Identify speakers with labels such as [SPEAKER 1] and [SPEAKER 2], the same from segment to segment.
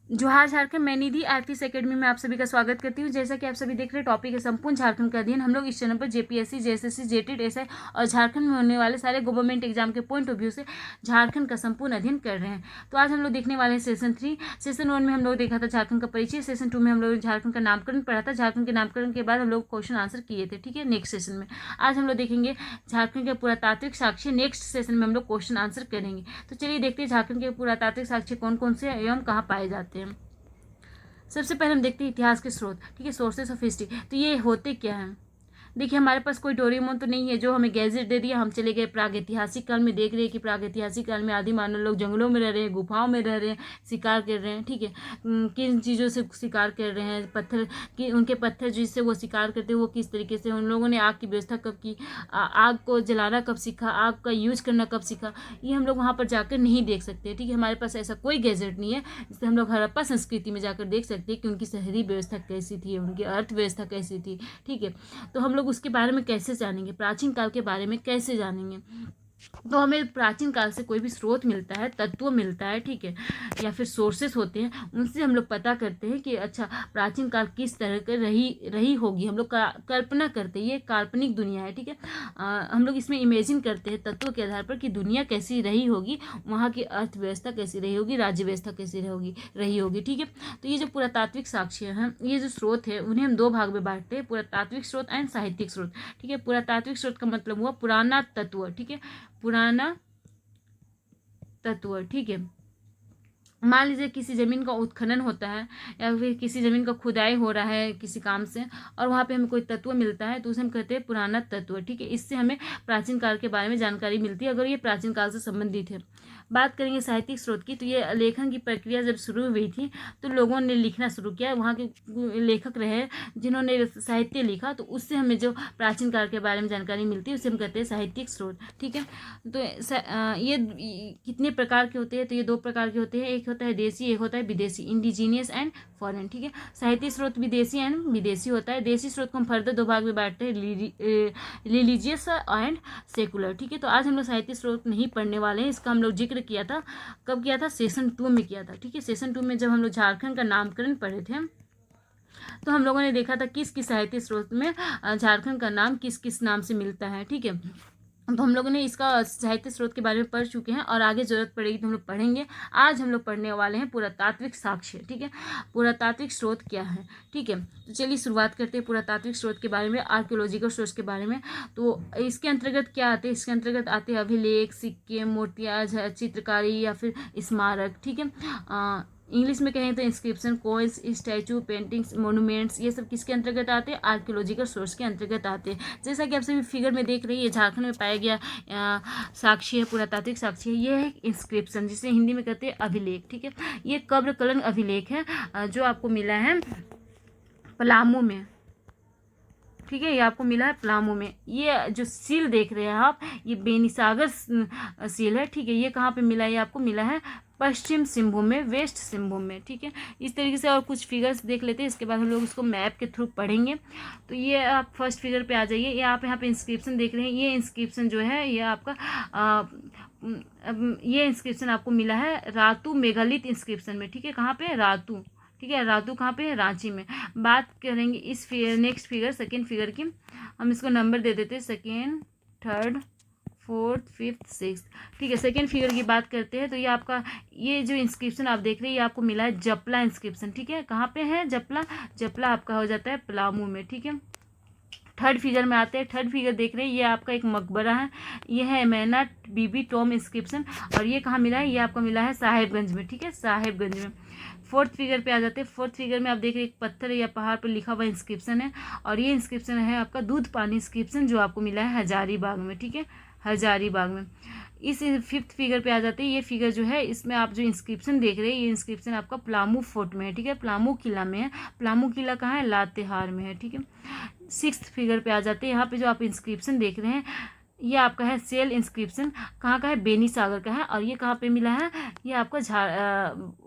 [SPEAKER 1] जोहार झारखंड, मैं निधि आरतीस एकेडमी में आप सभी का स्वागत करती हूँ। जैसा कि आप सभी देख रहे हैं, टॉपिक है संपूर्ण झारखंड का अध्ययन। हम लोग इस चैनल पर जेपीएससी, जेएसएससी, जेटेट, एसआई और झारखंड में होने वाले सारे गवर्नमेंट एग्जाम के पॉइंट ऑफ व्यू से झारखंड का संपूर्ण अध्ययन कर रहे हैं। तो आज हम लोग देखने वाले हैं सेशन 3। सेशन 1 में हम लोग देखा था झारखंड का परिचय। सेशन 2 में हम लोग झारखंड का नामकरण पढ़ा था। झारखंड के नामकरण के बाद हम लोग क्वेश्चन आंसर किए थे। ठीक है, नेक्स्ट सेशन में आज हम लोग देखेंगे झारखंड के पुरातात्विक साक्ष्य। नेक्स्ट सेशन में हम लोग क्वेश्चन आंसर करेंगे। तो चलिए देखते हैं झारखंड के पुरातात्विक साक्ष्य कौन कौन से एवं कहाँ पाए जाते हैं। सबसे पहले हम देखते हैं इतिहास के स्रोत। ठीक है, सोर्सेस ऑफ हिस्ट्री। तो ये होते क्या हैं? देखिए, हमारे पास कोई डोरेमोन तो नहीं है जो हमें गैजेट दे दिया, हम चले गए प्रागैतिहासिक काल में। देख रहे हैं कि प्रागैतिहासिक काल में आदि मानव लोग जंगलों में रह रहे हैं, गुफाओं में रह रहे हैं, शिकार कर रहे हैं। ठीक है, किन चीज़ों से शिकार कर रहे हैं? पत्थर की, उनके पत्थर जिससे वो शिकार करते हैं वो किस तरीके से, उन लोगों ने आग की व्यवस्था कब की, आग को जलाना कब सीखा, आग का यूज करना कब सीखा, ये हम लोग वहाँ पर जाकर नहीं देख सकते। ठीक है, हमारे पास ऐसा कोई गैजेट नहीं है जिससे हम लोग हड़प्पा संस्कृति में जाकर देख सकते हैं कि उनकी शहरी व्यवस्था कैसी थी, उनकी अर्थव्यवस्था कैसी थी। ठीक है, तो हम लोग उसके बारे में कैसे जानेंगे, प्राचीन काल के बारे में कैसे जानेंगे? तो हमें प्राचीन काल से कोई भी स्रोत मिलता है, तत्व मिलता है, ठीक है, या फिर सोर्सेस होते हैं, उनसे हम लोग पता करते हैं कि अच्छा प्राचीन काल किस तरह की रही होगी। हम लोग कल्पना करते हैं, ये काल्पनिक दुनिया है। ठीक है, हम लोग इसमें इमेजिन करते हैं तत्व के आधार पर कि दुनिया कैसी रही होगी, वहाँ की अर्थव्यवस्था कैसी रही होगी, राज्य व्यवस्था कैसी रही होगी। ठीक है, तो ये जो पुरातात्विक साक्ष्य हैं, ये जो स्रोत है, उन्हें हम दो भाग में बांटते हैं, पुरातात्विक स्रोत एंड साहित्यिक स्रोत। ठीक है, पुरातात्विक स्रोत का मतलब हुआ पुराना तत्व। ठीक है, पुराना तत्व। ठीक है, मान लीजिए किसी ज़मीन का उत्खनन होता है या फिर किसी ज़मीन का खुदाई हो रहा है किसी काम से, और वहाँ पे हमें कोई तत्व मिलता है तो उसे हम कहते हैं पुराना तत्व। ठीक है, इससे हमें प्राचीन काल के बारे में जानकारी मिलती है अगर ये प्राचीन काल से संबंधित है। बात करेंगे साहित्यिक स्रोत की, तो ये लेखन की प्रक्रिया जब शुरू हुई थी तो लोगों ने लिखना शुरू किया। वहाँ के लेखक रहे जिन्होंने साहित्य लिखा, तो उससे हमें जो प्राचीन काल के बारे में जानकारी मिलती है उसे हम कहते हैं साहित्यिक स्रोत। ठीक है, तो ये कितने प्रकार के होते हैं? तो ये दो प्रकार के होते हैं, एक होता है देसी, एक होता है विदेशी, इंडिजीनियस एंड फॉरेन। ठीक है, साहित्यिक स्रोत विदेशी एंड विदेशी होता है। देसी स्रोत को हम फर्दर दो भाग में बांटते हैं, रिलीजियस एंड सेकुलर। ठीक है, तो आज हम लोग साहित्यिक स्रोत नहीं पढ़ने वाले हैं, इसका हम लोग जिक्र किया था। कब किया था? सेशन 2 में किया था। ठीक है, सेशन 2 में जब हम लोग झारखंड का नामकरण पढ़े थे तो हम लोगों ने देखा था किस किस साहित्यिक स्रोत में झारखंड का नाम किस किस नाम से मिलता है। ठीक है, तो हम लोगों ने इसका साहित्य स्रोत के बारे में पढ़ चुके हैं और आगे जरूरत पड़ेगी तो हम लोग पढ़ेंगे। आज हम लोग पढ़ने वाले हैं पुरातात्विक साक्ष्य। ठीक है, पुरातात्विक स्रोत क्या है? ठीक है, तो चलिए शुरुआत करते हैं पुरातात्विक स्रोत के बारे में, आर्कियोलॉजिकल सोर्स के बारे में। तो इसके अंतर्गत क्या आते हैं? इसके अंतर्गत आते हैं अभिलेख, सिक्के, मूर्तियाँ, चित्रकारी या फिर स्मारक। ठीक है, इंग्लिश में कहें तो inscription, coins, statue, paintings, monuments, ये सब किसके अंतर्गत आते हैं? आर्कियोलॉजिकल सोर्स के अंतर्गत आते हैं। जैसा कि आप सभी फिगर में देख रही है, झारखंड में पाया गया साक्ष्य है, पुरातात्विक साक्ष्य है। ये है इंस्क्रिप्शन, जिसे हिंदी में कहते हैं अभिलेख। ठीक है, ये कब्र कलन अभिलेख है जो आपको मिला है पलामू में। ठीक है, ये आपको मिला है पलामू में। ये जो सील देख रहे हैं आप, ये बेनीसागर सील है। ठीक है, ये कहाँ पे मिला है? ये आपको मिला है पश्चिम सिंहभूम में, वेस्ट सिंहभूम में। ठीक है, इस तरीके से और कुछ फिगर्स देख लेते हैं, इसके बाद हम लोग उसको मैप के थ्रू पढ़ेंगे। तो ये आप फर्स्ट फिगर पे आ जाइए। ये आप यहाँ पे इंस्क्रिप्शन देख रहे हैं, ये इंस्क्रिप्शन जो है ये आपका ये इंस्क्रिप्शन आपको मिला है रातू मेगालिथ इंस्क्रिप्शन में। ठीक है, कहाँ पे? रातू। ठीक है, रातू कहाँ पे है? रांची में। बात करेंगे इस नेक्स्ट फिगर, सेकेंड फिगर की। हम इसको नंबर दे देते हैं, second, third, fourth, fifth, six. ठीक है, सेकेंड फिगर की बात करते हैं तो ये आपका, ये जो इंस्क्रिप्शन आप देख रहे हैं ये आपको मिला है जपला इंस्क्रिप्शन। ठीक है, कहाँ पे है जपला? जपला आपका हो जाता है पलामू में। ठीक है, थर्ड फिगर में आते हैं। थर्ड फिगर देख रहे हैं, ये आपका एक मकबरा है, ये है मैना बीबी टॉम इंस्क्रिप्शन, और ये कहाँ मिला है? ये आपको मिला है साहेबगंज में। ठीक है, साहेबगंज में। फोर्थ फिगर पे आ जाते हैं। फोर्थ फिगर में आप देख रहे हैं एक पत्थर या पहाड़ पर लिखा हुआ इंस्क्रिप्शन है, और ये इंस्क्रिप्शन है आपका दूध पानी इंस्क्रिप्शन जो आपको मिला है हजारीबाग में। ठीक है, हजारीबाग में। इस फिफ्थ फिगर पे आ जाते हैं। ये फिगर जो है इसमें आप जो इंस्क्रिप्शन देख रहे हैं, ये इंस्क्रिप्शन आपका पलामू फोर्ट में है। ठीक है, पलामू किला में है। पलामू किला कहाँ है? लातेहार में है। ठीक है, सिक्स्थ फिगर पे आ जाते हैं। यहाँ पे जो आप इंस्क्रिप्शन देख रहे हैं ये आपका है सेल इंस्क्रिप्शन, कहाँ का है? बेनी सागर का है, और ये कहाँ पे मिला है? ये आपका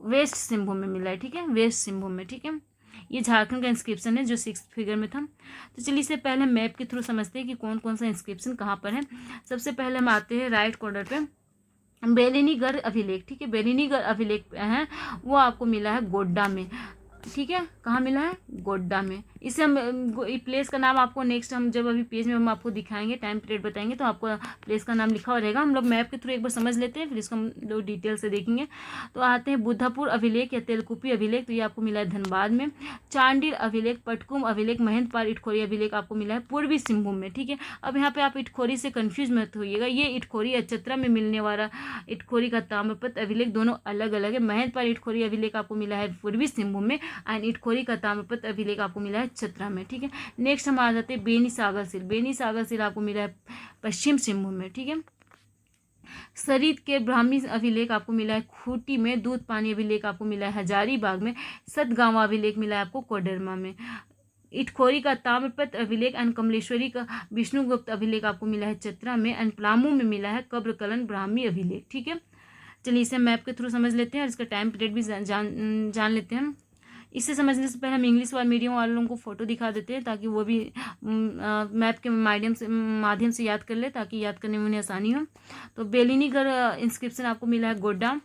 [SPEAKER 1] वेस्ट सिंहभूम में मिला है। ठीक है, वेस्ट सिंहभूम में। ठीक है, ये झारखंड का इंस्क्रिप्शन है जो सिक्स्थ फिगर में था। तो चलिए इससे पहले मैप के थ्रू समझते हैं कि कौन कौन सा इंस्क्रिप्शन कहाँ पर है। सबसे पहले हम आते हैं राइट कॉर्नर पे। बेलिनीगढ़ अभिलेख, ठीक है, बेलिनीगढ़ अभिलेख है वो आपको मिला है गोड्डा में, ठीक है, कहाँ मिला है, गोड्डा में। इसे हम प्लेस का नाम आपको नेक्स्ट हम जब अभी पेज में हम आपको दिखाएंगे, टाइम पीरियड बताएंगे तो आपको प्लेस का नाम लिखा हुआ रहेगा। हम लोग मैप के थ्रू एक बार समझ लेते हैं, फिर इसको हम लोग डिटेल से देखेंगे। तो आते हैं बुद्धापुर अभिलेख या तेलकुपी अभिलेख, तो ये आपको मिला है धनबाद में। चांडिल अभिलेख, पटकुम अभिलेख, महेंद्रपाल इटखोरी अभिलेख आपको मिला है पूर्वी सिंहभूम में, ठीक है। अब यहाँ पे आप इटखोरी से कन्फ्यूज मत होइएगा, ये इटखोरी चतरा में मिलने वाला इटखोरी का ताम्रपत्र अभिलेख दोनों अलग अलग है। महेंद्रपाल इटखोरी अभिलेख आपको मिला है पूर्वी सिंहभूम में एंड इटखोरी का ताम्रपत्र अभिलेख आपको मिला है चतरा में, ठीक है। नेक्स्ट हम आ जाते हैं बेनी सागर सील, बेनी सागर सील आपको मिला है पश्चिम सिंहभूम में, ठीक है। सरित के ब्राह्मी अभिलेख आपको मिला है खूंटी में। दूध पानी अभिलेख आपको मिला है हजारीबाग में। सतगांवा अभिलेख मिला है आपको कोडरमा में। इटखोरी का ताम्रपत्र अभिलेख एंड कमलेश्वरी का विष्णुगुप्त अभिलेख आपको मिला है चतरा में एंड पलामू में मिला है कब्रकलन ब्राह्मी अभिलेख, ठीक है। चलिए इसे मैप के थ्रू समझ लेते हैं और इसका टाइम पीरियड भी जान लेते हैं। इससे समझने से पहले हम इंग्लिश वाले मीडियम वाले लोगों को फोटो दिखा देते हैं ताकि वो भी मैप के माध्यम से याद कर ले, ताकि याद करने में उन्हें आसानी हो। तो बेलिनीगढ़ इंस्क्रिप्शन आपको मिला है गोड्डा।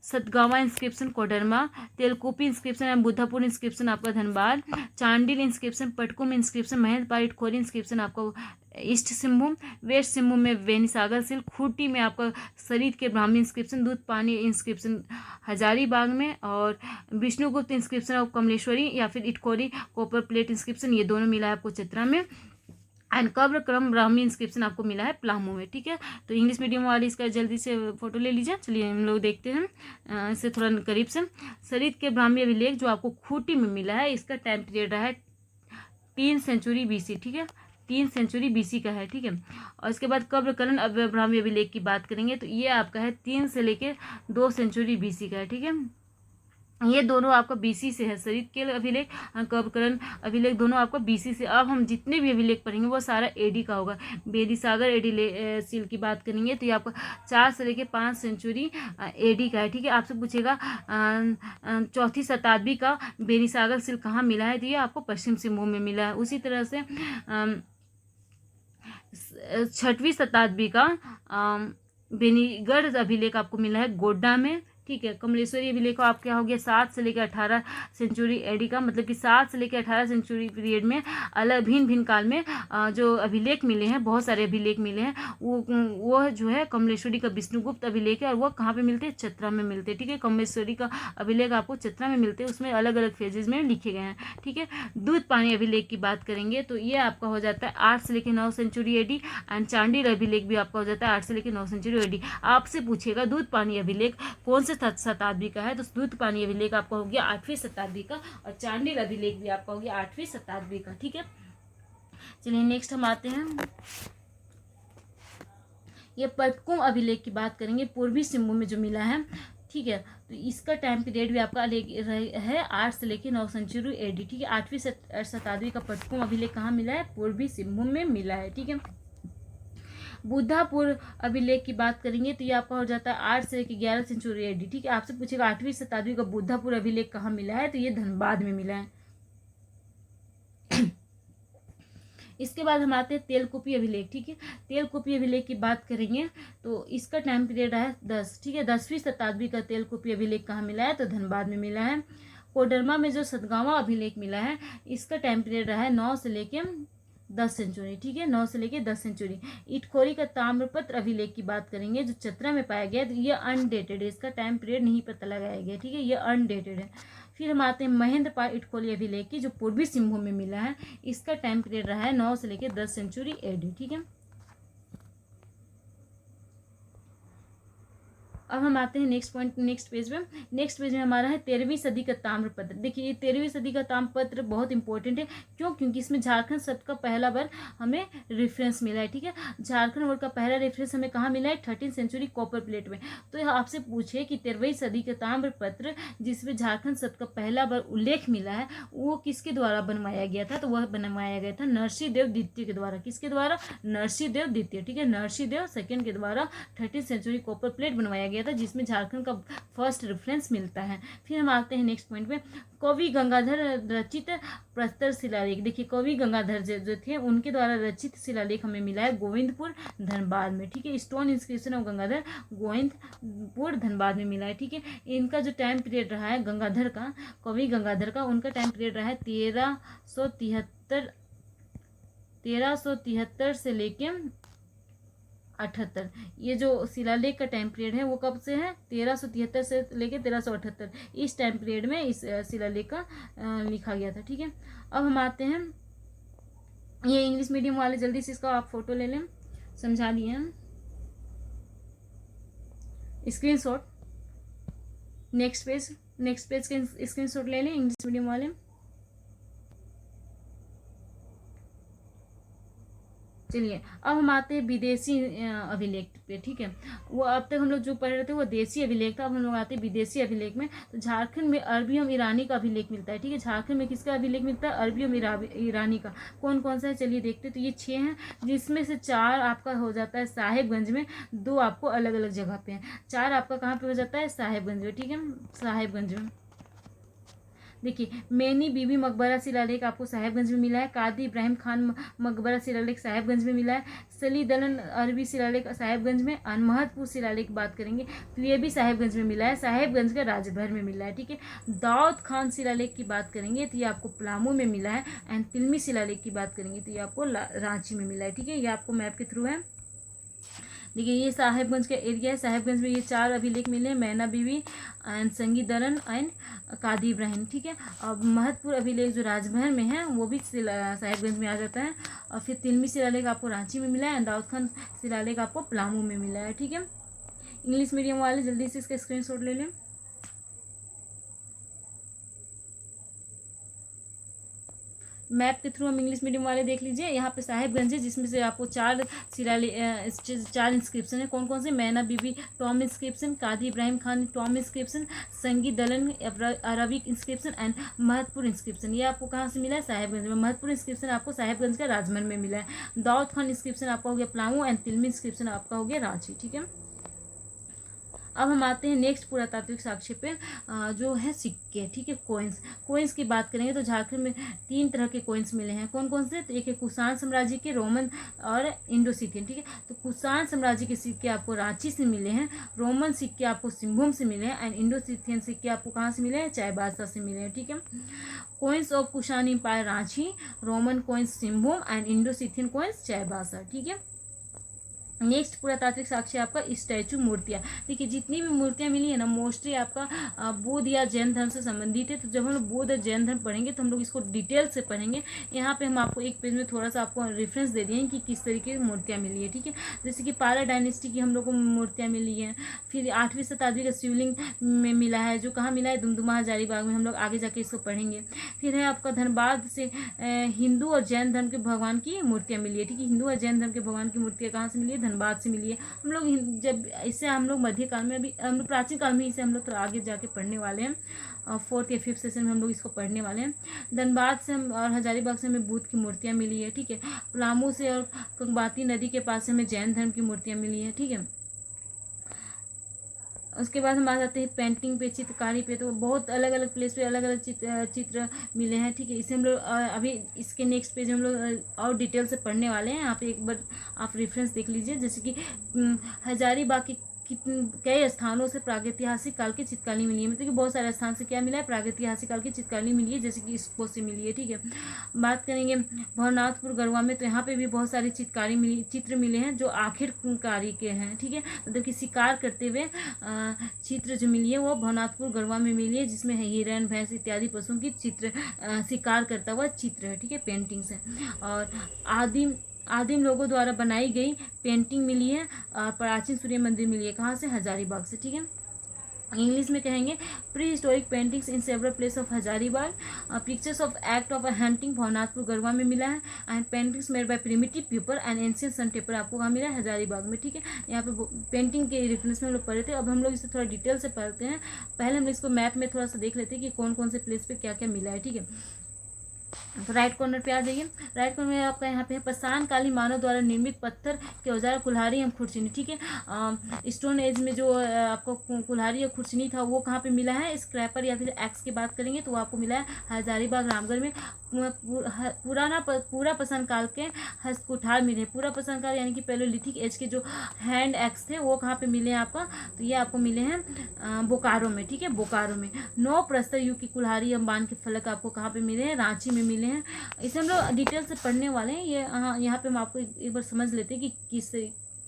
[SPEAKER 1] सतगावा इंस्क्रिप्शन कोडरमा। तेलकुपी इंस्क्रिप्शन एवं बुद्धापुर इंस्क्रिप्शन आपका Dhanbad. Chandil inscription, Patkum inscription, Mahendrapal Itkhori inscription आपका ईस्ट सिंहभूम। वेस्ट सिंहभूम में बेनीसागर सील। खूंटी में आपका सरित के ब्राह्मी इंस्क्रिप्शन। दूध पानी इंस्क्रिप्शन हजारीबाग में। और विष्णुगुप्त इंस्क्रिप्शन ऑफ कमलेश्वरी या फिर इटखोरी कॉपर प्लेट इंस्क्रिप्शन, ये दोनों मिला है आपको चतरा में। एंड कब्र क्रम ब्राह्मी इंस्क्रिप्शन आपको मिला है पलामू में, ठीक है। तो इंग्लिश मीडियम वाली इसका जल्दी से फोटो ले लीजिए। चलिए हम लोग देखते हैं इससे थोड़ा करीब से। सरित के ब्राह्मी अभिलेख जो आपको खूंटी में मिला है, इसका टाइम पीरियड रहा है 3 सेंचुरी BC, ठीक है, 3 सेंचुरी BC का है, ठीक है। और इसके बाद कब्रकलन ब्राह्मी अभिलेख की बात करेंगे तो ये आपका है 3 से लेके 2 सेंचुरी BC का है, ठीक है। ये दोनों आपका BC से है। सरित के अभिलेख, कब्रकलन अभिलेख दोनों आपका BC से। अब हम जितने भी अभिलेख पढ़ेंगे वो सारा AD का होगा। बेनीसागर AD सील की बात करेंगे तो ये आपका 4 से लेके 5 सेंचुरी AD का है, ठीक है। आपसे पूछेगा 4वीं शताब्दी का बेनीसागर सील कहाँ मिला है, तो ये आपको पश्चिम सिंहभूम में मिला है। उसी तरह से 6वीं शताब्दी का बेनीगढ़ अभिलेख आपको मिला है गोड्डा में, ठीक है। कमलेश्वरी अभिलेख आप क्या हो गया 7 से लेकर 18 सेंचुरी AD का, मतलब कि 7 से लेकर 18 सेंचुरी पीरियड में अलग भिन्न काल में जो अभिलेख मिले हैं, बहुत सारे अभिलेख मिले हैं, वो जो है कमलेश्वरी का विष्णुगुप्त अभिलेख है और वो कहाँ पे मिलते हैं, चतरा में मिलते हैं, ठीक है। कमलेश्वरी का अभिलेख आपको चतरा में मिलते हैं, उसमें अलग अलग फेजेज में लिखे गए हैं, ठीक है। दूध पानी अभिलेख की बात करेंगे तो ये आपका हो जाता है 8 से लेकर 9 सेंचुरी AD एंड चांडिल अभिलेख भी आपका हो जाता है 8 से लेकर 9 सेंचुरी AD। आपसे पूछेगा दूध पानी अभिलेख कौन से शताब्दी का है, तो दूध पानी अभिलेख आपका हो गया 8वीं शताब्दी का और चांडिल अभिलेख भी आपका हो गया 8वीं शताब्दी का, ठीक है। चलिए नेक्स्ट हम आते हैं, ये पटकुम अभिलेख की बात करेंगे, पूर्वी सिंहभूम में जो मिला है, ठीक है। तो इसका टाइम पीरियड भी आपका है 8 से लेकर 9 सेंचुरी AD, ठीक है। 8वीं शताब्दी का पटकुम अभिलेख कहाँ मिला है, पूर्वी सिंहभूम में मिला है, ठीक है। बुद्धापुर अभिलेख की बात करेंगे तो ये आपका हो जाता है 8 से लेकर 11 सेंचुरी AD, ठीक है। आपसे पूछेगा 8वीं शताब्दी का बुद्धापुर अभिलेख कहाँ मिला है, तो ये धनबाद में मिला है। इसके बाद हम आते हैं तेलकुपी अभिलेख, ठीक है। तेलकुपी अभिलेख की बात करेंगे तो इसका टाइम पीरियड है 10, ठीक है। 10वीं शताब्दी का तेलकुपी अभिलेख कहाँ मिला है, तो धनबाद में मिला है। कोडरमा में जो सतगावा अभिलेख मिला है, इसका टाइम पीरियड रहा है 9 से लेके 10 सेंचुरी, ठीक है, 9 से लेके 10 सेंचुरी। इटखोरी का ताम्रपत्र अभिलेख की बात करेंगे जो चतरा में पाया गया, तो ये अनडेटेड है, इसका टाइम पीरियड नहीं पता लगाया गया, ठीक है, ये अनडेटेड है। फिर हम आते हैं महेंद्रपाल इटखोरी अभिलेख की जो पूर्वी सिंहभूम में मिला है, इसका टाइम पीरियड रहा है 9 से लेके 10 सेंचुरी AD, ठीक है। अब हम आते हैं नेक्स्ट पेज में हमारा है 13वीं सदी का ताम्रपत्र। देखिए ये 13वीं सदी का ताम्रपत्र बहुत इंपॉर्टेंट है, क्यों, क्योंकि इसमें झारखंड शब्द का पहला बार हमें रेफरेंस मिला है, ठीक है। झारखंड वर्ड का पहला रेफरेंस हमें कहाँ मिला है, 13वीं सेंचुरी कॉपर प्लेट में। तो आपसे पूछे कि 13वीं सदी का ताम्रपत्र जिसमें झारखंड शब्द का पहला बार उल्लेख मिला है, वो किसके द्वारा बनवाया गया था, तो वह बनवाया गया था नरसिंहदेव द्वितीय के द्वारा। किसके द्वारा, नरसिंहदेव द्वितीय, ठीक है, नरसिंहदेव सेकेंड के द्वारा 13वीं सेंचुरी कॉपर प्लेट बनवाया गया गया था, जिसमें झारखंड का फर्स्ट रेफरेंस मिलता है। फिर हम आते हैं नेक्स्ट पॉइंट पे, कवि गंगाधर रचित प्रस्तर शिलालेख। देखिए कवि गंगाधर जो थे उनके द्वारा रचित शिलालेख हमें मिला है गोविंदपुर धनबाद में, ठीक है। Stone inscription of Gangadhar Govindpur Dhanbad में मिला है, ठीक है। इनका जो टाइम पीरियड रहा है गंगाधर का, कवि गंगाधर का, उनका टाइम पीरियड रहा है 1373 से लेके 78। ये जो शिलालेख का टाइम पीरियड है वो कब से है, 1373 से लेके 1378, इस टाइम पीरियड में इस शिलालेख का लिखा गया था, ठीक है। अब हम आते हैं, ये इंग्लिश मीडियम वाले जल्दी से इसका आप फोटो ले लें, समझा लिए हम, स्क्रीनशॉट, नेक्स्ट पेज के स्क्रीनशॉट ले लें इंग्लिश मीडियम वाले। चलिए अब हम आते हैं विदेशी अभिलेख पे, ठीक है। वो अब तक हम लोग जो पढ़ रहे थे वो देशी अभिलेख था, अब हम लोग आते हैं विदेशी अभिलेख में। तो झारखंड में अरबियम ईरानी का अभिलेख मिलता है, ठीक है। झारखंड में किसका अभिलेख मिलता है, अरबियम ईरानी का। कौन कौन सा है चलिए देखते हैं। तो ये 6 हैं, जिसमें से 4 आपका हो जाता है साहेबगंज में, 2 आपको अलग अलग जगह पे हैं। 4 आपका कहाँ पे हो जाता है, साहेबगंज में, ठीक है, साहेबगंज में। देखिए मैनी बीबी मकबरा शिलालेख आपको साहेबगंज में मिला है, कादी इब्राहिम खान मकबरा शिलालेख साहेबगंज में मिला है, सली दलन अरबी शिलालेख साहेबगंज में, अनमहदपुर शिलालेख बात करेंगे तो ये भी साहेबगंज में मिला है, साहेबगंज का राजभर में मिला है, ठीक है। दाऊद खान शिलालेख की बात करेंगे तो ये आपको पलामू में मिला है, एंड तिलमी शिलालेख की बात करेंगे तो ये आपको रांची में मिला है, ठीक है। ये आपको मैप के थ्रू है। देखिए ये साहेबगंज का एरिया है, साहेबगंज में ये 4 अभिलेख मिले, मैना बीवी एंड संगी दरन एंड कादी इब्राहिम, ठीक है। अब महतपुर अभिलेख जो राजभर में है वो भी साहेबगंज में आ जाता है, और फिर तिलमी शिलालेख आपको रांची में मिला है, एंड दाऊद खान शिलालेख आपको पलामू में मिला है, ठीक है। इंग्लिश मीडियम वाले जल्दी से इसका स्क्रीनशॉट ले लें। मैप के थ्रू हम इंग्लिश मीडियम वाले देख लीजिए, यहाँ पे साहेबगंज है जिसमें से आपको 4 इंस्क्रिप्शन है। कौन कौन से, मैना बीबी टॉम इंस्क्रिप्शन, कादी इब्राहिम खान टॉम इंस्क्रिप्शन, संगी दलन Arabic inscription and Mahatpur inscription. ये आपको कहाँ से मिला है, साहेबगंज में। महतपुर इंस्क्रिप्शन आपको साहेबगंज का राजमहल में मिला है। दाऊद खान इंस्क्रिप्शन आपका हो गया पलामू, एंड तिलमी इंस्क्रिप्शन आपका हो गया रांची, ठीक है। अब हम आते हैं नेक्स्ट पुरातात्विक साक्ष्य पे, जो है सिक्के, ठीक है, कोइंस की बात करेंगे तो झारखंड में 3 तरह के कोइंस मिले हैं। कौन कौन से, तो एक है कुषाण साम्राज्य के, रोमन और इंडो-सिथियन, ठीक है। तो कुषाण साम्राज्य के सिक्के आपको रांची से मिले हैं, रोमन सिक्के आपको सिंहभूम से मिले हैं, एंड इंडो-सिथियन सिक्के आपको कहाँ से मिले हैं, चाईबासा से मिले हैं, ठीक है। Coins of Kushan empire Ranchi, Roman coins Singhbhum and Indo Scythian coins Chaibasa, ठीक है। नेक्स्ट पुरातात्विक साक्ष्य आपका स्टैचू मूर्तियाँ। देखिए जितनी भी मूर्तियाँ मिली है ना मोस्टली आपका बौद्ध या जैन धर्म से संबंधित है। तो जब हम लोग बौद्ध और जैन धर्म पढ़ेंगे तो हम लोग इसको डिटेल से पढ़ेंगे। यहाँ पे हम आपको एक पेज में थोड़ा सा आपको रेफरेंस दे दिए हैं कि किस तरीके की मूर्तियाँ मिली है, ठीक है। जैसे कि पारा डायनेस्टी की हम लोग को मूर्तियाँ मिली हैं। फिर 8वीं शताब्दी का शिवलिंग में मिला है, जो कहाँ मिला है, दुमदुमा हजारीबाग में। हम लोग आगे जाके इसको पढ़ेंगे। फिर है आपका धनबाद से हिंदू और जैन धर्म के भगवान की मूर्तियाँ मिली है, ठीक है। हिंदू और जैन धर्म के भगवान की मूर्तियाँ कहाँ से मिली है, धनबाद से मिली है। हम लोग जब इसे हम लोग मध्यकाल में, अभी हम लोग प्राचीन काल में इसे हम लोग तो आगे जाके पढ़ने वाले हैं, 4th या 5th सेशन में हम लोग इसको पढ़ने वाले हैं। धनबाद से हम और हजारीबाग से हमें बुद्ध की मूर्तियाँ मिली है, ठीक है। पलामू से और कंगबाती नदी के पास से हमें जैन धर्म की मूर्तियाँ मिली है, ठीक है। उसके बाद हम आ जाते हैं पेंटिंग पे, चित्रकारी पे। तो बहुत अलग अलग प्लेस पे अलग अलग चित्र मिले हैं, ठीक है। इसे हम लोग अभी इसके नेक्स्ट पेज हम लोग और डिटेल से पढ़ने वाले हैं। यहाँ पे एक बार आप रेफरेंस देख लीजिए। जैसे कि हजारीबाग की कई स्थानों से प्रागैतिहासिक काल की चित्रकारी मिली है। मतलब कि बहुत सारे स्थान से क्या मिला है, प्रागैतिहासिक काल की चित्रकारी मिली है, जैसे कि इसको से मिली है, ठीक है। बात करेंगे भवनाथपुर गढ़वा में, तो यहाँ पे भी बहुत सारी चित्र मिले हैं जो आखिरकारी के हैं, ठीक है। मतलब कि शिकार करते हुए चित्र जो मिली है वो भवनाथपुर गढ़वा में मिली है, जिसमें हिरण, भैंस इत्यादि पशुओं की चित्र शिकार करता हुआ चित्र है, ठीक है, पेंटिंग से। और आदिम लोगों द्वारा बनाई गई पेंटिंग मिली है, प्राचीन सूर्य मंदिर मिली है, कहाँ से, हजारीबाग से, ठीक है। इंग्लिश में कहेंगे prehistoric paintings in several place of Hazaribagh, pictures of act of hunting Bhawanathpur Garhwa में मिला है, and paintings made by primitive people and ancient sun temple आपको कहाँ मिला है, हजारीबाग में, ठीक है। यहाँ पे पेंटिंग के रेफरेंस में हम लोग पढ़े थे। अब हम लोग इसे थोड़ा डिटेल से पढ़ते हैं। पहले हम इसको मैप में थोड़ा सा देख लेते हैं कि कौन कौन से प्लेस पे क्या क्या मिला है, ठीक है। तो राइट कॉर्नर पे आ जाइए। राइट कॉर्नर में आपका यहाँ पे है पाषाण कालीन मानव द्वारा निर्मित पत्थर के औजार कुल्हाड़ी एवं खुरचनी। ठीक है, स्टोन एज में जो आपको कुल्हाड़ी या खुरचनी था वो कहाँ पे मिला है, स्क्रैपर या फिर एक्स की बात करेंगे तो वो आपको मिला है हजारीबाग रामगढ़ में। पूरा पाषाण काल के हस्तकुठार मिले। पूरा पाषाण काल यानी कि पैलोलिथिक एज के जो हैंड एक्स थे वो कहाँ पे मिले हैं आपका, तो ये आपको मिले हैं बोकारो में। ठीक है, बोकारो में। 9 प्रस्तर युग की कुल्हाड़ी एवं बाण के फलक आपको कहाँ पे मिले हैं, रांची में मिले हैं। इसे हम लोग डिटेल से पढ़ने वाले हैं। ये यहाँ पे हम आपको एक बार समझ लेते हैं कि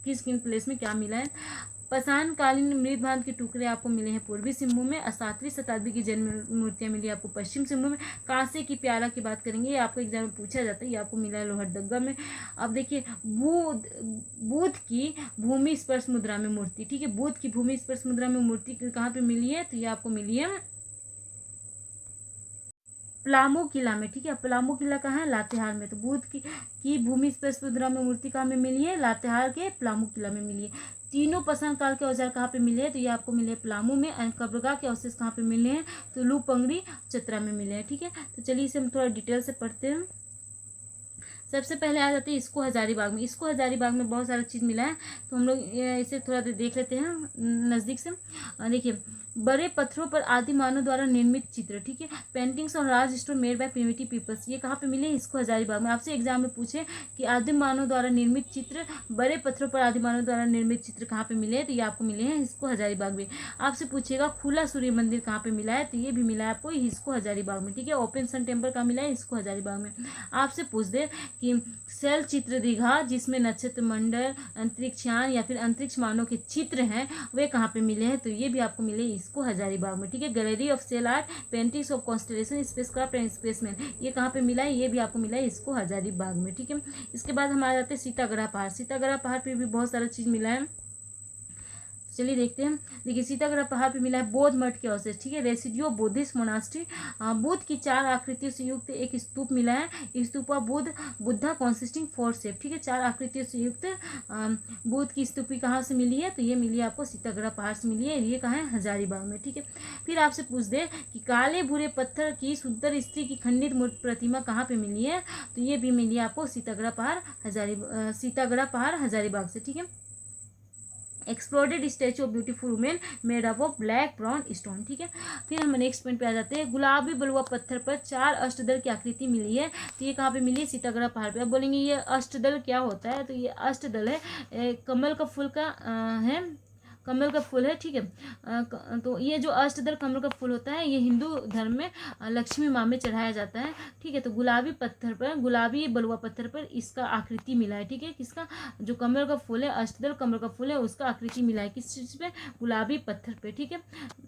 [SPEAKER 1] किस किन प्लेस में क्या मिला है। पाषाण कालीन मृद बांध के टुकड़े आपको मिले हैं पूर्वी सिंहभूम में। 7वीं शताब्दी की जन्म मूर्तियां मिली आपको पश्चिम सिंहभूम में। कांसे की प्याला की बात करेंगे, ये आपको एग्जाम में पूछा जाता है, ये आपको मिला है लोहरदगा में। अब देखिए बुद्ध की भूमि स्पर्श मुद्रा में मूर्ति। ठीक है, बुद्ध की भूमि स्पर्श मुद्रा में मूर्ति कहाँ पे मिली है, तो ये आपको मिली है पलामू किला में। ठीक है, पलामू किला कहाँ है, लातेहार में। तो बुद्ध की भूमि स्पर्श मुद्रा में मूर्ति कहाँ में मिली है, लातेहार के पलामू किला में मिली है। तीनों पाषाण काल के औजार कहाँ पे मिले हैं, तो ये आपको मिले पलामू में। कब्रगाह के अवशेष कहाँ पे मिले हैं, तो लूपंगड़ी चतरा में मिले हैं। ठीक है, तो चलिए इसे हम थोड़ा डिटेल से पढ़ते हैं। सबसे पहले आ जाते हैं इसको हजारीबाग में। इसको हजारीबाग में बहुत सारा चीज़ मिला है, तो हम लोग इसे थोड़ा देख लेते हैं नज़दीक से। देखिए, बड़े पत्थरों पर आदि मानव द्वारा निर्मित चित्र। ठीक है, पेंटिंग्स और राज stone made by primitive peoples, ये कहाँ पे मिले, इसको हजारीबाग में। आपसे एग्जाम में पूछे कि आदिम मानव द्वारा निर्मित चित्र, बड़े पत्थरों पर आदि मानव द्वारा निर्मित चित्र कहाँ पे मिले हैं, तो ये आपको मिले हैं इसको हजारीबाग में। आपसे पूछेगा खुला सूर्य मंदिर कहाँ पे मिला है, तो ये भी मिला है आपको इसको हजारीबाग में। ठीक है, ओपन सन टेम्पल कहाँ मिला है, इसको हजारीबाग में। आपसे पूछ दे कि शैल चित्र दीघा जिसमें नक्षत्र मंडल, अंतरिक्षयान या फिर अंतरिक्ष मानव के चित्र हैं, वे कहाँ पे मिले हैं, तो ये भी आपको मिले इसको हजारीबाग में। ठीक है, gallery of cell art, paintings of constellation, spacecraft and spaceman, ये कहाँ पे मिला है, ये भी आपको मिला है इसको हजारीबाग में। ठीक है, इसके बाद हम आ जाते हैं सीतागढ़ पहाड़। सीतागढ़ पहाड़ पे भी बहुत सारा चीज़ मिला है, चलिए देखते हैं। देखिए, सीतागढ़ पहाड़ पे मिला है बौद्ध मठ के अवशेष। ठीक है, residue of Buddhist monastery. Buddha की 4 आकृतियों से युक्त एक स्तूप मिला है, स्तूपा बुद्धा कॉन्सिस्टिंग 4 शेप। ठीक है, 4 आकृतियों से युक्त बुद्ध की स्तूपी कहाँ से मिली है, तो ये मिली है आपको सीतागढ़ पहाड़ से मिली है। ये कहाँ है, हजारीबाग में। ठीक है, फिर आपसे पूछ दे कि काले भूरे पत्थर की सुंदर स्त्री की खंडित प्रतिमा कहाँ पे मिली है, तो ये भी मिली है आपको सीतागढ़ पहाड़ हजारीबाग से। ठीक है, exploded statue of beautiful women made up of black brown stone. ठीक है, फिर हम नेक्स्ट पॉइंट पे आ जाते हैं। गुलाबी बलुआ पत्थर पर 4 अष्टदल की आकृति मिली है, तो ये कहाँ पे मिली है, सीतागढ़ पहाड़ पे। अब बोलेंगे ये अष्टदल क्या होता है, तो ये अष्टदल है कमल का फूल का है, कमल का फूल है। ठीक है, तो ये जो अष्टदल कमल का फूल होता है, ये हिंदू धर्म में लक्ष्मी माँ में चढ़ाया जाता है। ठीक है, तो गुलाबी पत्थर पर, गुलाबी बलुआ पत्थर पर इसका आकृति मिला है। ठीक है, किसका, जो कमल का फूल है, अष्टदल कमल का फूल है, उसका आकृति मिला है किस चीज़ पे, गुलाबी पत्थर पे। ठीक है,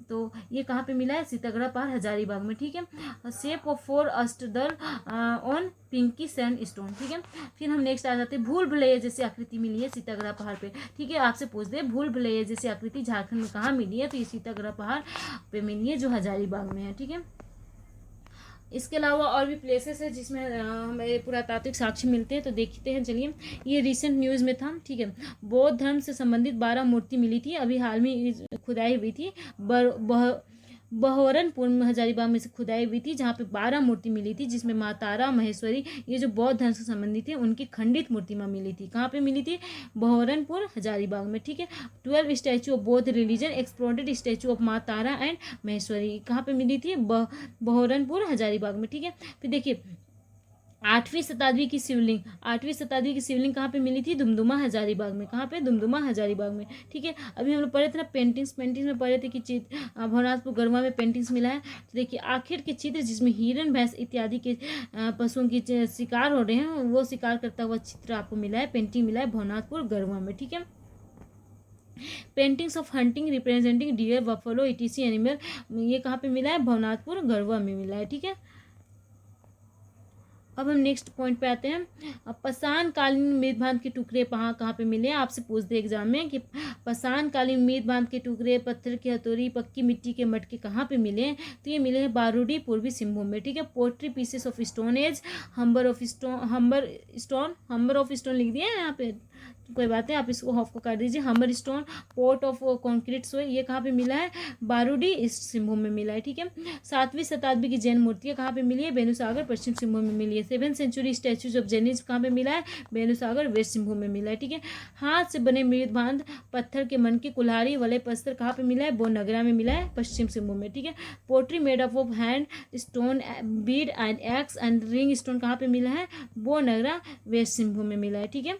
[SPEAKER 1] तो ये कहाँ पे मिला है, सीतागढ़ पहाड़ हजारीबाग में। ठीक है, शेप ऑफ 4 अष्टदल ऑन पिंकी सैंड स्टोन। ठीक है, फिर हम नेक्स्ट आ जाते हैं। भूल भुलैया जैसी आकृति मिली है सीतागढ़ पहाड़ पे। ठीक है, आपसे पूछ दे भूल भुलैया जैसी आकृति झारखंड में कहाँ मिली है, तो ये सीतागढ़ पहाड़ पे मिली है जो हजारीबाग में है। ठीक है, इसके अलावा और भी प्लेसेस है जिसमें हमें पुरातात्विक साक्ष्य मिलते हैं, तो देखते हैं। चलिए, ये रिसेंट न्यूज़ में था। ठीक है, बौद्ध धर्म से संबंधित 12 मूर्ति मिली थी, अभी हाल में खुदाई हुई थी। बहरनपुर में हजारीबाग में से खुदाई हुई थी, जहाँ पे 12 मूर्ति मिली थी, जिसमें माँ तारा, महेश्वरी, ये जो बौद्ध धर्म से संबंधित है उनकी खंडित मूर्ति में मिली थी। कहाँ पे मिली थी, बहरनपुर हजारीबाग में। ठीक है, 12 स्टैचू ऑफ बौद्ध रिलीजन, एक्सप्लोडेड स्टैचू ऑफ माँ तारा एंड महेश्वरी कहाँ पे मिली थी, बहरनपुर हजारीबाग में। ठीक है, फिर देखिए 8वीं शताब्दी की शिवलिंग, 8वीं शताब्दी की शिवलिंग कहाँ पे मिली थी, दुमदुमा हजारीबाग में। कहाँ पे, दुमदुमा हजारीबाग में। ठीक है, अभी हम लोग पढ़े थे ना पेंटिंग्स में पढ़े थे कि भवनाथपुर गढ़वा में पेंटिंग्स मिला है। तो देखिए, आखिर के चित्र जिसमें हिरन, भैंस इत्यादि के पशुओं की शिकार हो रहे हैं, वो शिकार करता हुआ चित्र आपको मिला है, पेंटिंग मिला है भवनाथपुर गढ़वा में। ठीक है, paintings of hunting representing deer, buffalo ETC animal, ये कहाँ पे मिला है, भवनाथपुर गढ़वा में मिला है। ठीक है, अब हम नेक्स्ट पॉइंट पे आते हैं। पाषाण कालीन मृद बांध के टुकड़े कहाँ पे मिले, आपसे पूछ दे एग्जाम में कि पाषाण कालीन मृद बांध के टुकड़े, पत्थर की हथौड़ी, पक्की मिट्टी के मटके कहाँ पे मिले हैं, तो ये मिले हैं बारूडी पूर्वी सिंहभूम में। ठीक है, pottery pieces of stone age, hammer of stone लिख दिया है यहाँ पे, कोई बात नहीं, आप इसको ऑफ को कर दीजिए। हमर स्टोन पोर्ट ऑफ कॉन्क्रीट सोय, ये कहाँ पे मिला है? बारूडी ईस्ट सिंहभूम में मिला है, ठीक है। 7वीं शताब्दी की जैन मूर्तियाँ कहाँ पे मिली है? बेनुसागर पश्चिम सिंहभूम में मिली है। 7th सेंचुरी स्टैचूज ऑफ जैनिज कहाँ पे मिला है? बेनुसागर वेस्ट सिंहभूम में मिला है, ठीक है। हाथ से बने मृदबांध पत्थर के मन की कुल्हाड़ी वलय पत्थर कहाँ पे मिला है? बोनगरा में मिला है, पश्चिम सिंहभूम में, ठीक है। Pottery made of hand stone bead and axe and ring stone कहाँ पे मिला है? बोनगरा वेस्ट सिंहभूम में मिला है, ठीक है।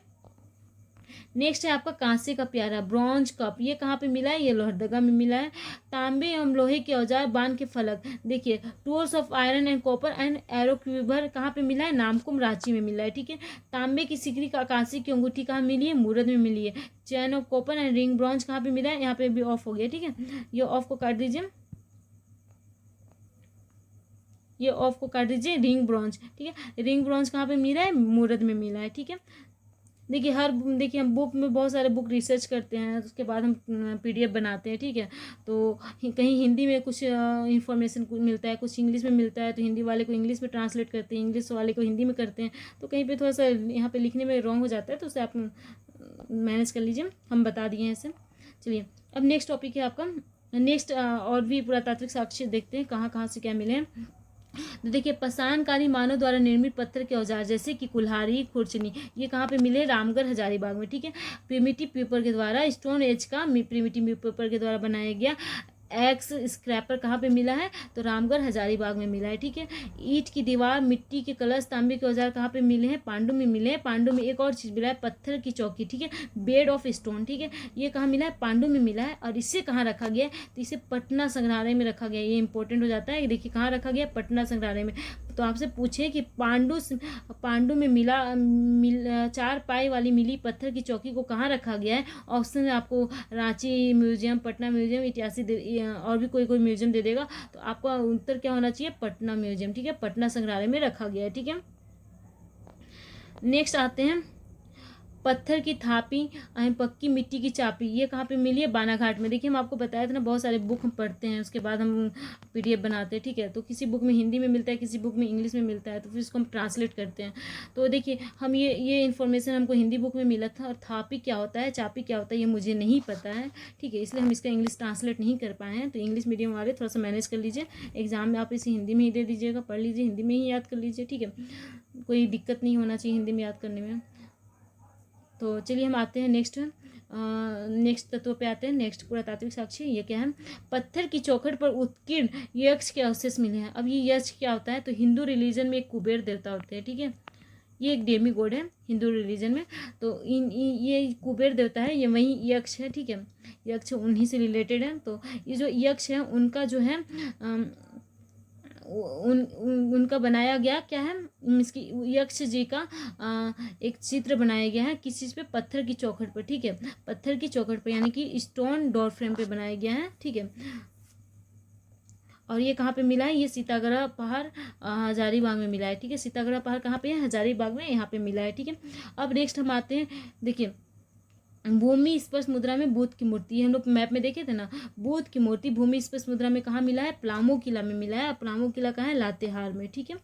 [SPEAKER 1] नेक्स्ट है आपका कांसे का प्यारा ब्रॉन्ज कप, ये कहाँ पे मिला है? ये लोहरदगा में मिला है। तांबे एवं लोहे के औजार बांध के फलक, देखिए tools of iron and copper and arrow क्यूबर कहाँ पे मिला है? नामकुम रांची में मिला है, ठीक है। तांबे की सिकरी का कांसे की अंगूठी कहाँ मिली है? मूरत में मिली है। Chain of copper and ring bronze कहाँ पे मिला है? यहाँ पे भी ऑफ हो गया, ठीक है। ये ऑफ को काट दीजिए, ये ऑफ को काट दीजिए। रिंग ब्रॉन्ज, ठीक है। रिंग ब्रॉन्ज कहाँ पे मिला है? मूरत में मिला है, ठीक है। देखिए हम बुक में बहुत सारे बुक रिसर्च करते हैं, उसके बाद हम PDF बनाते हैं, ठीक है। तो कहीं हिंदी में कुछ इन्फॉर्मेशन मिलता है, कुछ इंग्लिश में मिलता है, तो हिंदी वाले को इंग्लिश में ट्रांसलेट करते हैं, इंग्लिश वाले को हिंदी में करते हैं, तो कहीं पे थोड़ा सा यहाँ पे लिखने में रॉन्ग हो जाता है, तो उसे आप मैनेज कर लीजिए, हम बता दिए हैं इसे। चलिए अब नेक्स्ट टॉपिक है आपका, नेक्स्ट और भी पुरातात्विक साक्ष्य देखते हैं कहाँ कहाँ से क्या मिले हैं। तो देखिए पाषाणकालीन मानव द्वारा निर्मित पत्थर के औजार जैसे कि कुल्हाड़ी खुरचनी, ये कहाँ पे मिले? रामगढ़ हजारीबाग में, ठीक है। प्रिमिटिव पेपर के द्वारा स्टोन एज का प्रिमिटिव पेपर के द्वारा बनाया गया एक्स स्क्रैपर कहाँ पे मिला है? तो रामगढ़ हजारीबाग में मिला है, ठीक है। ईंट की दीवार, मिट्टी के कलश, तांबे के औजार कहाँ पे मिले हैं? पांडु में मिले हैं। पांडु में एक और चीज़ मिला है, पत्थर की चौकी, ठीक है, बेड ऑफ स्टोन, ठीक है। ये कहाँ मिला है? पांडु में मिला है। और इसे कहाँ रखा गया है? तो इसे पटना संग्रहालय में रखा गया है। ये इंपॉर्टेंट हो जाता है, देखिए कहाँ रखा गया? पटना संग्रहालय में। तो आपसे पूछे कि पांडु में मिला 4 पाई वाली मिली पत्थर की चौकी को कहाँ रखा गया है? ऑप्शन आपको रांची म्यूजियम, पटना म्यूजियम, इतिहासी और भी कोई म्यूजियम दे देगा, तो आपका उत्तर क्या होना चाहिए? पटना म्यूजियम, ठीक है, पटना संग्रहालय में रखा गया है, ठीक है। नेक्स्ट आते हैं पत्थर की थापी पक्की मिट्टी की चापी, ये कहाँ पे मिली है? बानाघाट में। देखिए हम आपको बताया था ना, बहुत सारे बुक हम पढ़ते हैं, उसके बाद हम PDF बनाते हैं, ठीक है। तो किसी बुक में हिंदी में मिलता है, किसी बुक में इंग्लिश में मिलता है, तो फिर इसको हम ट्रांसलेट करते हैं। तो देखिए हम ये इन्फॉर्मेशन हमको हिंदी बुक में मिला था। और थापी क्या होता है, चापी क्या होता है, ये मुझे नहीं पता है, ठीक है, इसलिए हम इसका इंग्लिश ट्रांसलेट नहीं कर पाए हैं। तो इंग्लिश मीडियम वाले थोड़ा सा मैनेज कर लीजिए, एग्जाम में आप इसे हिंदी में ही दे दीजिएगा, पढ़ लीजिए, हिंदी में ही याद कर लीजिए, ठीक है, कोई दिक्कत नहीं होना चाहिए हिंदी में याद करने में। तो चलिए हम आते हैं नेक्स्ट तत्व पे आते हैं। नेक्स्ट पुरातात्विक साक्ष्य ये क्या है? पत्थर की चौखट पर उत्कीर्ण यक्ष के अवशेष मिले हैं। अब ये यक्ष क्या होता है? तो हिंदू रिलीजन में एक कुबेर देवता होते हैं, ठीक है, ये एक डेमी गॉड है हिंदू रिलीजन में। तो ये कुबेर देवता है, ये वही यक्ष है, ठीक है, यक्ष उन्हीं से रिलेटेड है। तो ये जो यक्ष है उनका जो है उनका बनाया गया क्या है? इसकी यक्ष जी का एक चित्र बनाया गया है किस चीज़ पे? पत्थर की चौखट पर, ठीक है, पत्थर की चौखट पर, यानी कि स्टोन डोर फ्रेम पे बनाया गया है, ठीक है। और ये कहाँ पे मिला है? ये सीतागढ़ पहाड़ हजारीबाग में मिला है, ठीक है। सीतागढ़ पहाड़ कहाँ पे है? हजारीबाग में, यहाँ पे मिला है, ठीक है। अब नेक्स्ट हम आते हैं, देखिए भूमि स्पर्श मुद्रा में बुद्ध की मूर्ति, हम लोग मैप में देखे थे ना, बुद्ध की मूर्ति भूमि स्पर्श मुद्रा में कहाँ मिला है? पलामू किला में मिला है। पलामू किला कहाँ है? लातेहार में, ठीक है।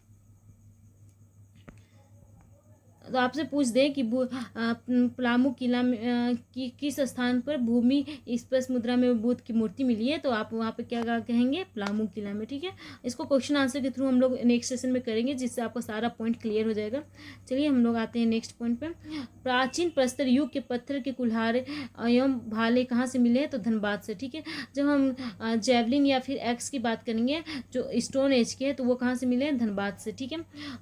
[SPEAKER 1] तो आपसे पूछ दें कि पलामू किला में किस स्थान पर भूमि स्पर्श मुद्रा में बुद्ध की मूर्ति मिली है, तो आप वहाँ पे क्या कहेंगे? पलामू किला में, ठीक है। इसको क्वेश्चन आंसर के थ्रू हम लोग नेक्स्ट सेशन में करेंगे, जिससे आपका सारा पॉइंट क्लियर हो जाएगा। चलिए हम लोग आते हैं नेक्स्ट पॉइंट पे। प्राचीन प्रस्तर युग के पत्थर के कुल्हारे एवं भाले कहाँ से मिले हैं? तो धनबाद से, ठीक है। जब हम जेवलिन या फिर एक्स की बात करेंगे जो स्टोन एज के है, तो वो कहाँ से मिले हैं? धनबाद से, ठीक है।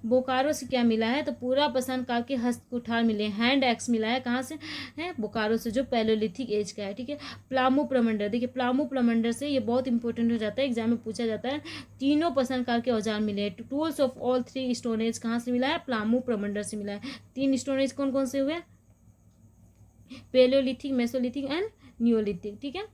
[SPEAKER 1] बोकारो से क्या मिला है? तो पूरा पाषाण काल के हस्त कुठार मिले, हैंड एक्स मिला है, कहाँ से है? बोकारो से, जो पैलोलिथिक एज का है, ठीक है। प्लामू प्रमंडल, देखिए प्लामू प्रमंडल से, ये बहुत इंपॉर्टेंट हो जाता है, एग्जाम में पूछा जाता है। तीनों पाषाण काल के औजार मिले हैं। Tools of all 3 stone age कहाँ से मिला है? प्लामू प्रमंडल से मिला है। 3 स्टोन एज कौन कौन से हुए? पैलोलिथिक, मेसोलिथिक एंड नियोलिथिक, ठीक है।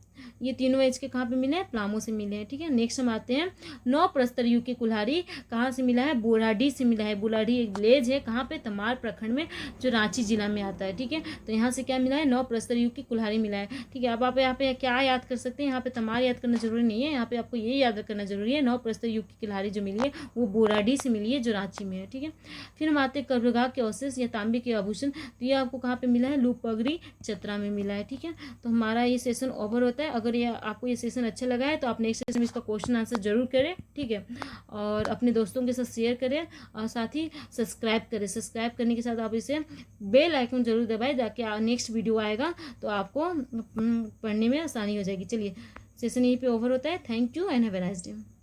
[SPEAKER 1] ये तीनों एज के कहाँ पे मिले हैं, प्लामो से मिले हैं। ठीक है, नेक्स्ट हम आते हैं 9 प्रस्तर युग के कुल्हाड़ी कहाँ से मिला है, बुराड़ी से मिला है। बुराड़ी एक विलेज है कहाँ पे, तमाड़ प्रखंड में, जो रांची जिला में आता है। ठीक है, तो यहाँ से क्या मिला है, 9 प्रस्तर युग की कुल्हाड़ी मिला है। ठीक है, अब आप यहाँ पे क्या याद कर सकते हैं, यहाँ पे तमाड़ याद करना जरूरी नहीं है, यहाँ पे आपको ये याद करना जरूरी है 9 प्रस्तर युग की कुल्हाड़ी जो मिली है वो बुराड़ी से मिली है, जो रांची में है। ठीक है, फिर हम आते हैं कब्रगाह के अवशेष या तांबे के आभूषण, तो ये आपको कहाँ पे मिला है, लूपगरी चतरा में मिला है। ठीक है, तो हमारा ये सेशन ओवर होता है। अगर ये आपको ये सेशन अच्छा लगा है तो आप नेक्स्ट सेशन में इसका क्वेश्चन आंसर जरूर करें। ठीक है, और अपने दोस्तों के साथ शेयर करें और साथ ही सब्सक्राइब करें। सब्सक्राइब करने के साथ आप इसे बेल आइकन जरूर दबाएं ताकि नेक्स्ट वीडियो आएगा तो आपको पढ़ने में आसानी हो जाएगी। चलिए, सेशन यहीं पे ओवर होता है। Thank you and have a nice day.